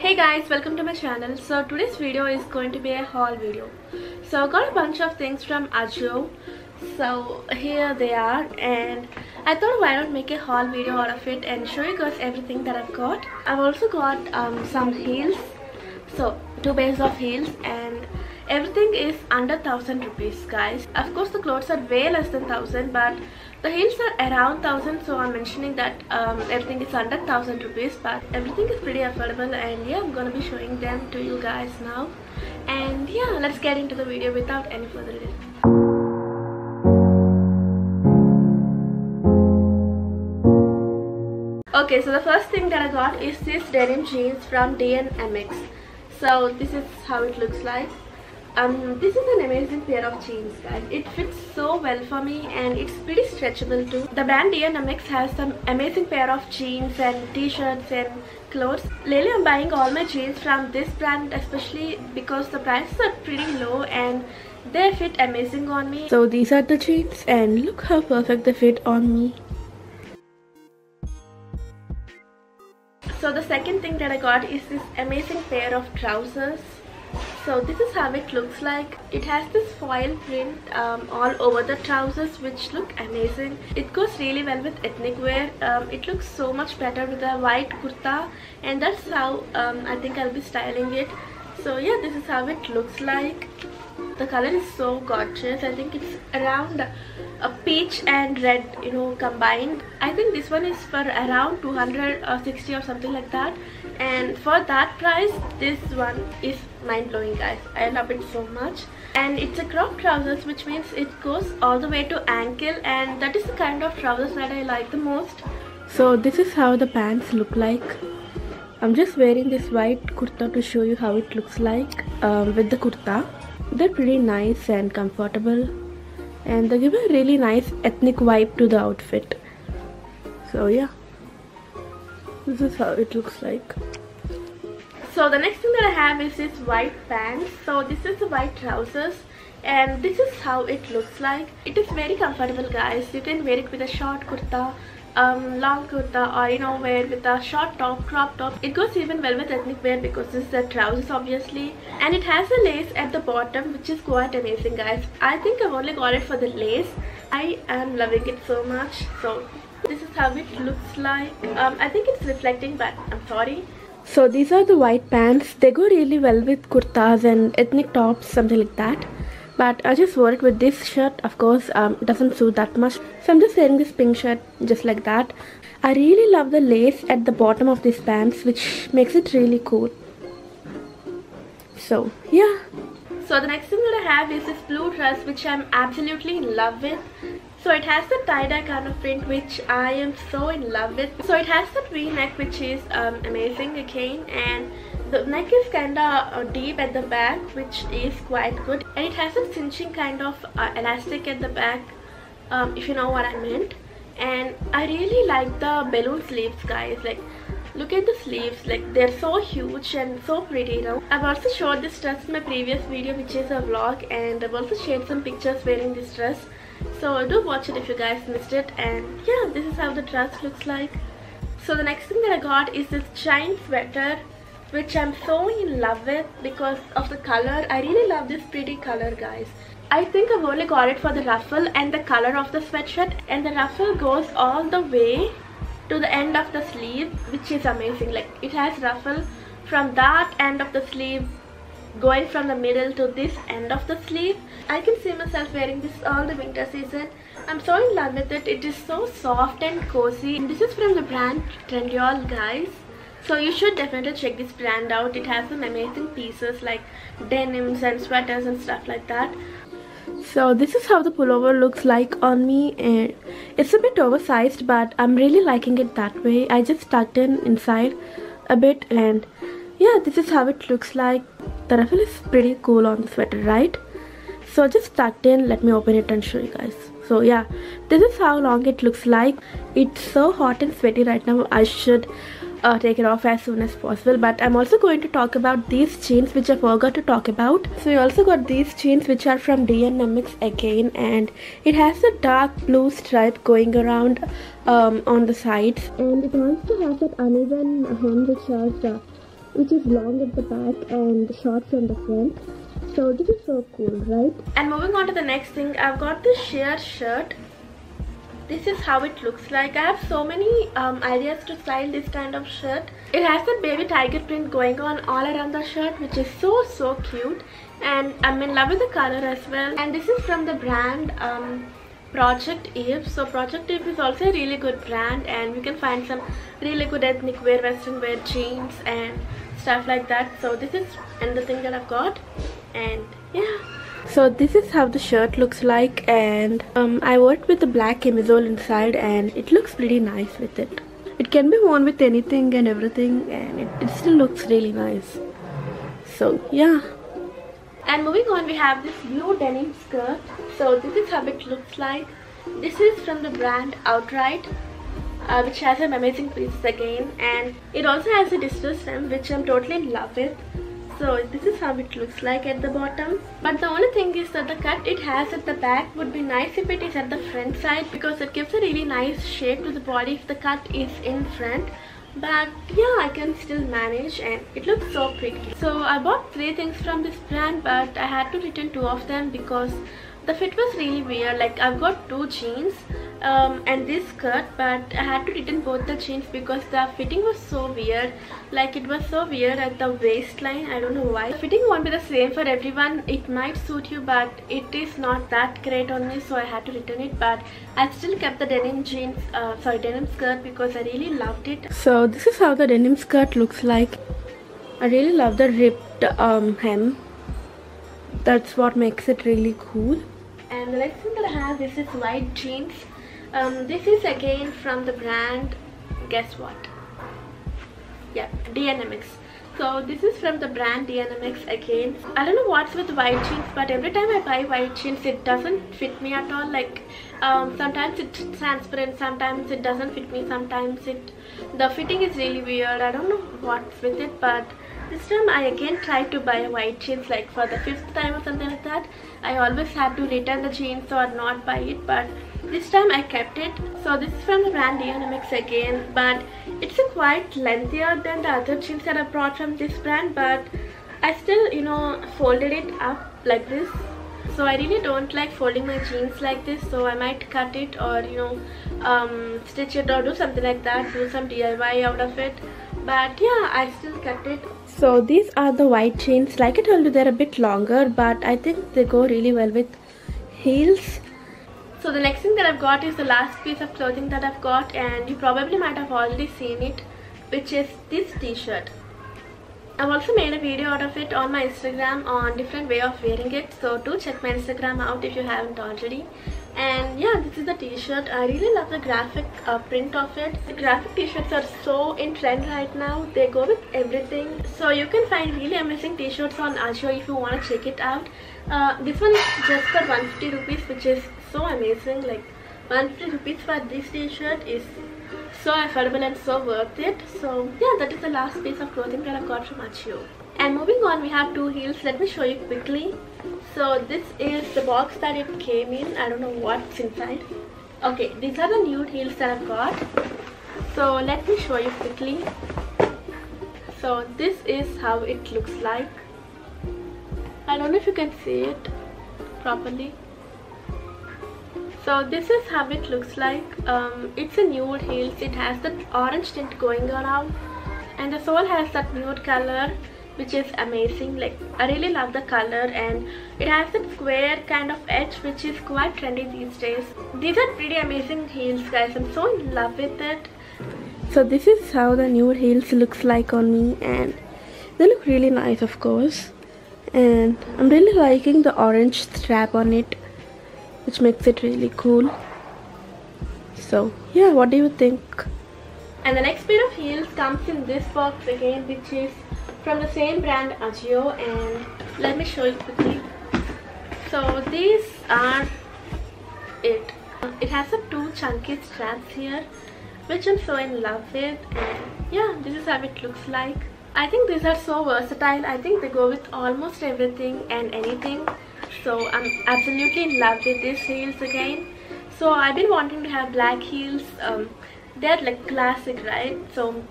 Hey guys, welcome to my channel. So today's video is going to be a haul video. So I got a bunch of things from Ajio. So here they are, and I thought why not make a haul video out of it and show you guys everything that I've got. I've also got some heels. So 2 pairs of heels, and everything is under 1000 rupees guys. Of course the clothes are way less than 1000, but the heels are around 1000, so I'm mentioning that everything is under 1000 rupees, but everything is pretty affordable. And yeah, I'm gonna be showing them to you guys now. And yeah, let's get into the video without any further ado. Okay, so the first thing that I got is this denim jeans from DNMX. So this is how it looks like. This is an amazing pair of jeans guys. It fits so well for me and it's pretty stretchable too. The brand DNMX has some amazing pair of jeans and t-shirts and clothes. Lately I'm buying all my jeans from this brand, especially because the prices are pretty low and they fit amazing on me. So these are the jeans and look how perfect they fit on me. So the second thing that I got is this amazing pair of trousers. So this is how it looks like. It has this foil print all over the trousers, which look amazing. It goes really well with ethnic wear. It looks so much better with a white kurta, and that's how I think I'll be styling it. So yeah, this is how it looks like. The color is so gorgeous. I think it's around a peach and red, combined. I think this one is for around 260 or something like that. And for that price, this one is mind-blowing guys. I love it so much. And it's a crop trousers, which means it goes all the way to ankle, and that is the kind of trousers that I like the most. So this is how the pants look like. I'm just wearing this white kurta to show you how it looks like with the kurta. They're pretty nice and comfortable, and they give a really nice ethnic vibe to the outfit. So yeah, this is how it looks like. So the next thing that I have is this white pants. So this is the white trousers, and this is how it looks like. It is very comfortable guys. You can wear it with a short kurta, long kurta, or wear with a short top, crop top. It goes even well with ethnic wear because this is the trousers obviously, and it has a lace at the bottom, which is quite amazing guys. I think I've only got it for the lace. I am loving it so much. So this is how it looks like. I think it's reflecting, but I'm sorry. So these are the white pants. They go really well with kurtas and ethnic tops, something like that. But I just wore it with this shirt. Of course, it doesn't suit that much, so I'm just wearing this pink shirt just like that. I really love the lace at the bottom of these pants, which makes it really cool. So yeah. So the next thing that I have is this blue dress, which I'm absolutely in love with. So it has the tie-dye kind of print, which I am so in love with. So it has that V-neck, which is amazing again, and the neck is kinda deep at the back, which is quite good, and it has a cinching kind of elastic at the back, if you know what I meant. And I really like the balloon sleeves guys. Like, look at the sleeves, like they're so huge and so pretty. I've also showed this dress in my previous video, which is a vlog, and I've also shared some pictures wearing this dress, so do watch it if you guys missed it. And yeah, this is how the dress looks like. So the next thing that I got is this giant sweater, which I'm so in love with because of the color. I really love this pretty color guys. I think I've only got it for the ruffle and the color of the sweatshirt, and the ruffle goes all the way to the end of the sleeve, which is amazing. Like, it has ruffle from that end of the sleeve going from the middle to this end of the sleeve. I can see myself wearing this all the winter season. I'm so in love with it. It is so soft and cozy, and this is from the brand Trendyol guys. So you should definitely check this brand out. It has some amazing pieces like denims and sweaters and stuff like that. So this is how the pullover looks like on me, and it's a bit oversized, but I'm really liking it that way. I just tucked in inside a bit, and yeah, this is how it looks like. The ruffle is pretty cool on the sweater, right? So just tucked in. Let me open it and show you guys. So yeah, this is how long it looks like. It's so hot and sweaty right now. I should take it off as soon as possible. But I'm also going to talk about these jeans, which I forgot to talk about. So we also got these jeans, which are from DNMX again, and it has a dark blue stripe going around on the sides, and it wants to have that uneven hem, which has which is long at the back and short from the front. So this is so cool, right? And moving on to the next thing, I've got this sheer shirt. This is how it looks like. I have so many ideas to style this kind of shirt. It has that baby tiger print going on all around the shirt, which is so cute, and I'm in love with the color as well. And this is from the brand Project Eve. So Project Eve is also a really good brand, and we can find some really good ethnic wear, western wear, jeans and stuff like that. So this is another thing that I've got, and yeah. So this is how the shirt looks like, and I worked with the black camisole inside, and it looks pretty nice with it. It can be worn with anything and everything, and it still looks really nice. So yeah. And moving on, we have this blue denim skirt. So this is how it looks like. This is from the brand Outright, which has some amazing pieces again, and it also has a distressed hem, which I'm totally in love with. So this is how it looks like at the bottom. But the only thing is that the cut it has at the back would be nice if it is at the front side, because it gives a really nice shape to the body if the cut is in front. But yeah, I can still manage, and it looks so pretty. So I bought 3 things from this brand, but I had to return 2 of them because the fit was really weird. Like, I've got 2 jeans and this skirt, but I had to return both the jeans because the fitting was so weird. Like, it was so weird at the waistline. I don't know why. The fitting won't be the same for everyone. It might suit you, but it is not that great on me, so I had to return it. But I still kept the denim jeans, denim skirt, because I really loved it. So this is how the denim skirt looks like. I really love the ripped hem. That's what makes it really cool. And the next thing that I have is this white jeans. This is again from the brand, guess what? Yeah, DNMX. So this is from the brand DNMX again. I don't know what's with white jeans, but every time I buy white jeans, it doesn't fit me at all. Like, sometimes it's transparent, sometimes it doesn't fit me, sometimes the fitting is really weird. I don't know what's with it, but this time I again tried to buy white jeans, like for the 5th time or something like that. I always had to return the jeans or not buy it, but this time I kept it. So this is from the brand DNMX again, but it's quite lengthier than the other jeans that I brought from this brand, but I still, you know, folded it up like this. So I really don't like folding my jeans like this, so I might cut it or, you know, stitch it or do something like that, do some DIY out of it. But yeah, I still cut it. So these are the white jeans. Like I told you, they're a bit longer, but I think they go really well with heels. So the next thing that I've got is the last piece of clothing that I've got, and you probably might have already seen it, which is this t-shirt. I've also made a video out of it on my Instagram on different way of wearing it, so do check my Instagram out if you haven't already. And yeah, this is the t-shirt. I really love the graphic print of it. The graphic t-shirts are so in trend right now. They go with everything. So you can find really amazing t-shirts on Ajio if you want to check it out. This one is just for 150 rupees, which is so amazing. Like, 150 rupees for this t-shirt is so affordable and so worth it. So yeah, that is the last piece of clothing that I've got from Ajio. And moving on, we have 2 heels. Let me show you quickly. So this is the box that it came in. I don't know what's inside. Okay, these are the nude heels that I've got. So let me show you quickly. So this is how it looks like. I don't know if you can see it properly. So this is how it looks like. It's a nude heels. It has the orange tint going around, and the sole has that nude color, which is amazing. Like, I really love the color, and it has that square kind of edge, which is quite trendy these days. These are pretty amazing heels, guys. I'm so in love with it. So this is how the nude heels looks like on me, and they look really nice, of course. And I'm really liking the orange strap on it, which makes it really cool. So yeah, what do you think? And the next pair of heels comes in this box again, which is from the same brand Ajio, and let me show you quickly. So these are it. It has the 2 chunky straps here, which I'm so in love with, and yeah, this is how it looks like. I think these are so versatile. I think they go with almost everything and anything. So I'm absolutely in love with these heels again. So I've been wanting to have black heels. They're like classic, right? So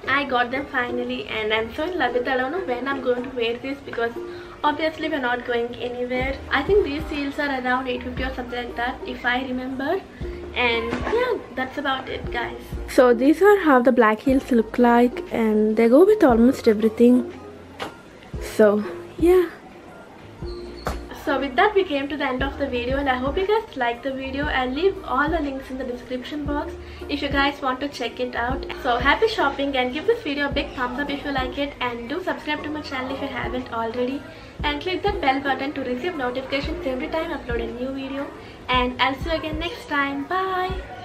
I got them finally and I'm so in love with it. I don't know when I'm going to wear this because obviously we're not going anywhere. I think these heels are around 850 or something like that if I remember. And yeah, that's about it, guys. So these are how the black heels look like, and they go with almost everything. So yeah. So with that we came to the end of the video, and I hope you guys liked the video. I'll leave all the links in the description box if you guys want to check it out. So happy shopping, and give this video a big thumbs up if you like it, and do subscribe to my channel if you haven't already, and click that bell button to receive notifications every time I upload a new video. And I'll see you again next time. Bye.